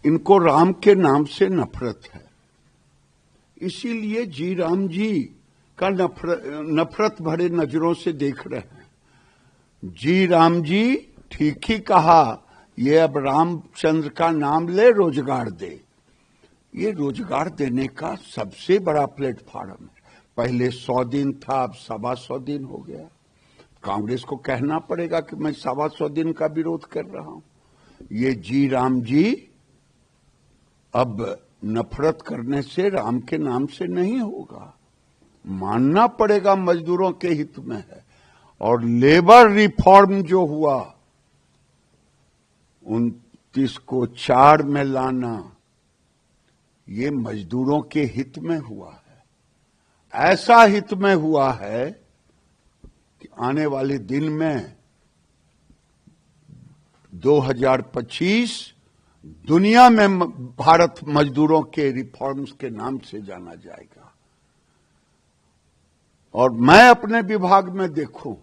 इनको राम के नाम से नफरत है, इसीलिए जी राम जी का नफरत भरे नजरों से देख रहे हैं। जी राम जी ठीक ही कहा, ये अब रामचंद्र का नाम ले रोजगार दे। ये रोजगार देने का सबसे बड़ा प्लेटफॉर्म है। पहले 100 दिन था, अब 125 दिन हो गया। कांग्रेस को कहना पड़ेगा कि मैं 125 दिन का विरोध कर रहा हूं। ये जी राम जी अब नफरत करने से राम के नाम से नहीं होगा, मानना पड़ेगा मजदूरों के हित में है। और लेबर रिफॉर्म जो हुआ 29 को 4 में लाना, ये मजदूरों के हित में हुआ है। ऐसा हित में हुआ है कि आने वाले दिन में 2025 दुनिया में भारत मजदूरों के रिफॉर्म्स के नाम से जाना जाएगा। और मैं अपने विभाग में देखूं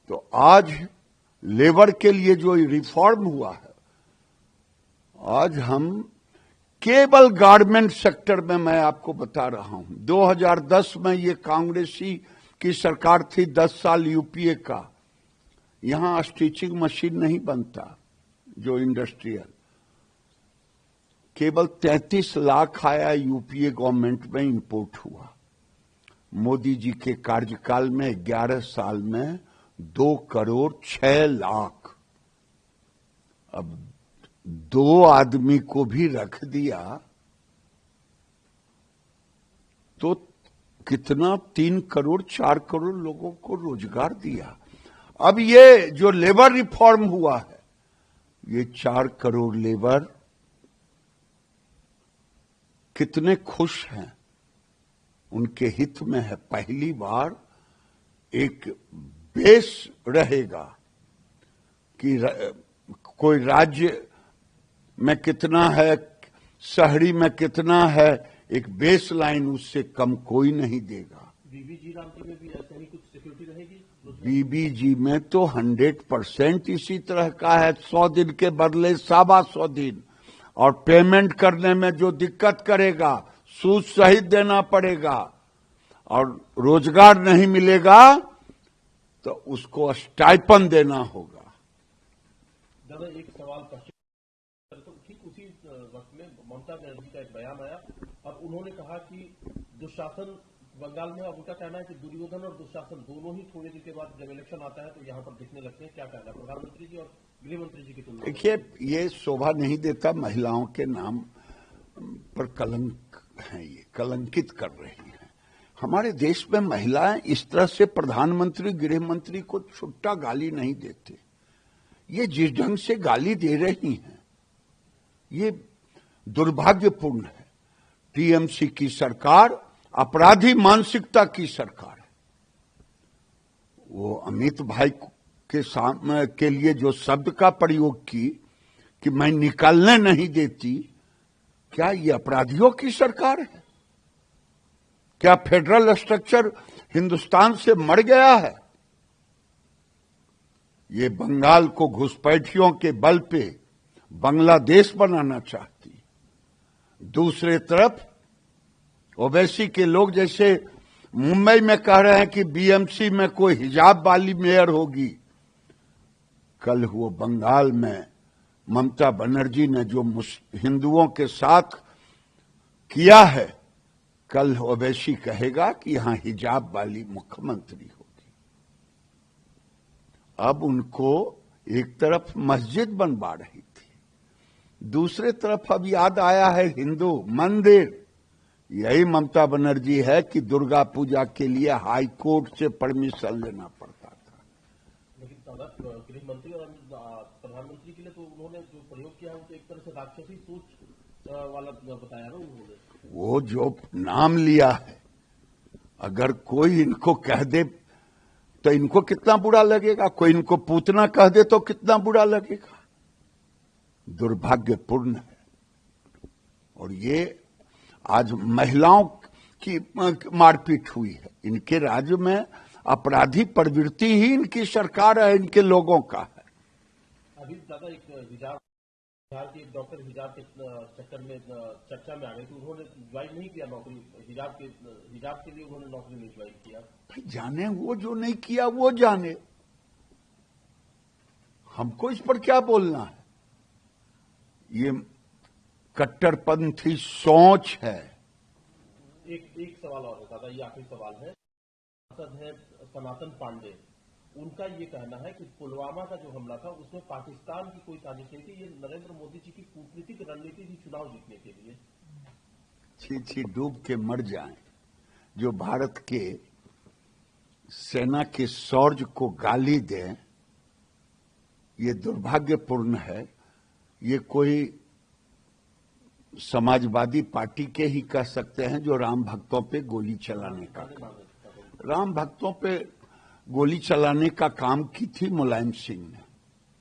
तो आज लेबर के लिए जो रिफॉर्म हुआ है, आज हम केवल गारमेंट सेक्टर में, मैं आपको बता रहा हूं, 2010 में ये कांग्रेसी की सरकार थी, 10 साल यूपीए का, यहां स्टिचिंग मशीन नहीं बनता जो इंडस्ट्रियल, केवल 33 लाख आया यूपीए गवर्नमेंट में इंपोर्ट हुआ। मोदी जी के कार्यकाल में 11 साल में 2 करोड़ 6 लाख। अब 2 आदमी को भी रख दिया तो कितना, 3 करोड़ 4 करोड़ लोगों को रोजगार दिया। अब ये जो लेबर रिफॉर्म हुआ है, ये 4 करोड़ लेबर कितने खुश हैं, उनके हित में है। पहली बार एक बेस रहेगा कि कोई राज्य में कितना है, शहरी में कितना है, एक बेस लाइन उससे कम कोई नहीं देगा। बीबीजी रामपुर में भी ऐसा ही कुछ सिक्योरिटी रहेगी? बीबीजी में तो 100% इसी तरह का है, 100 दिन के बदले 125 दिन, और पेमेंट करने में जो दिक्कत करेगा सूद सहित देना पड़ेगा, और रोजगार नहीं मिलेगा तो उसको स्टाइपन देना होगा। दादा, एक सवाल तो ठीक उसी वक्त में ममता बनर्जी का एक बयान आया और उन्होंने कहा कि दुशासन बंगाल में, अब उनका कहना है कि दुर्योधन और दुशासन दोनों ही थोड़े दिन के बाद जब इलेक्शन आता है तो यहाँ पर दिखने लगते हैं। क्या कहना है प्रधानमंत्री जी और गृह मंत्री जी की तुलना? देखिए, ये शोभा नहीं देता, महिलाओं के नाम पर कलंक है, ये कलंकित कर रही है। हमारे देश में महिलाएं इस तरह से प्रधानमंत्री गृह मंत्री को छुट्टा गाली नहीं देते। ये जिस ढंग से गाली दे रही हैं, ये दुर्भाग्यपूर्ण है। टीएमसी की सरकार अपराधी मानसिकता की सरकार है। वो अमित भाई के सामने के लिए जो शब्द का प्रयोग की कि मैं निकलने नहीं देती, क्या ये अपराधियों की सरकार है? क्या फेडरल स्ट्रक्चर हिंदुस्तान से मर गया है? ये बंगाल को घुसपैठियों के बल पे बांग्लादेश बनाना चाहती। दूसरे तरफ ओवैसी के लोग जैसे मुंबई में कह रहे हैं कि बीएमसी में कोई हिजाब वाली मेयर होगी। कल वो बंगाल में ममता बनर्जी ने जो हिंदुओं के साथ किया है, कल ओवैसी कहेगा कि यहां हिजाब वाली मुख्यमंत्री होगी। अब उनको एक तरफ मस्जिद बनवा रही थी, दूसरे तरफ अब याद आया है हिंदू मंदिर। यही ममता बनर्जी है कि दुर्गा पूजा के लिए हाई कोर्ट से परमिशन लेना पड़ता था। लेकिन गृह मंत्री और प्रधानमंत्री के लिए तो उन्होंने जो प्रयोग किया है वो तो एक तरह से राक्षसी सोच वाला बताया ना उन्होंने। वो जो नाम लिया है, अगर कोई इनको कह दे तो इनको कितना बुरा लगेगा, कोई इनको पूतना कह दे तो कितना बुरा लगेगा। दुर्भाग्यपूर्ण है। और ये आज महिलाओं की मारपीट हुई है। इनके राज्य में अपराधी प्रवृत्ति ही इनकी सरकार है, इनके लोगों का है। अभी ज्यादा एक विचार बिहार के एक डॉक्टर हिजाब के चक्कर में चर्चा में आ गई थी, उन्होंने ज्वाइन नहीं किया नौकरी, हिजाब के लिए उन्होंने नौकरी नहीं ज्वाइन किया। भाई जाने, वो जो नहीं किया वो जाने, हमको इस पर क्या बोलना है। ये कट्टरपंथी सोच है। एक सवाल और है दादा, ये आखिरी सवाल है। सांसद है सनातन पांडे, उनका ये कहना है कि पुलवामा का जो हमला था उसमें पाकिस्तान की कोई साजिश नहीं थी, ये नरेंद्र मोदी जी की कूटनीतिक रणनीति थी चुनाव जीतने के लिए। छी डूब के मर जाएं। जो भारत के सेना के शौर्य को गाली दें, ये दुर्भाग्यपूर्ण है। ये कोई समाजवादी पार्टी के ही कह सकते हैं जो राम भक्तों पे गोली चलाने का काम, राम भक्तों पे गोली चलाने का काम की थी मुलायम सिंह ने।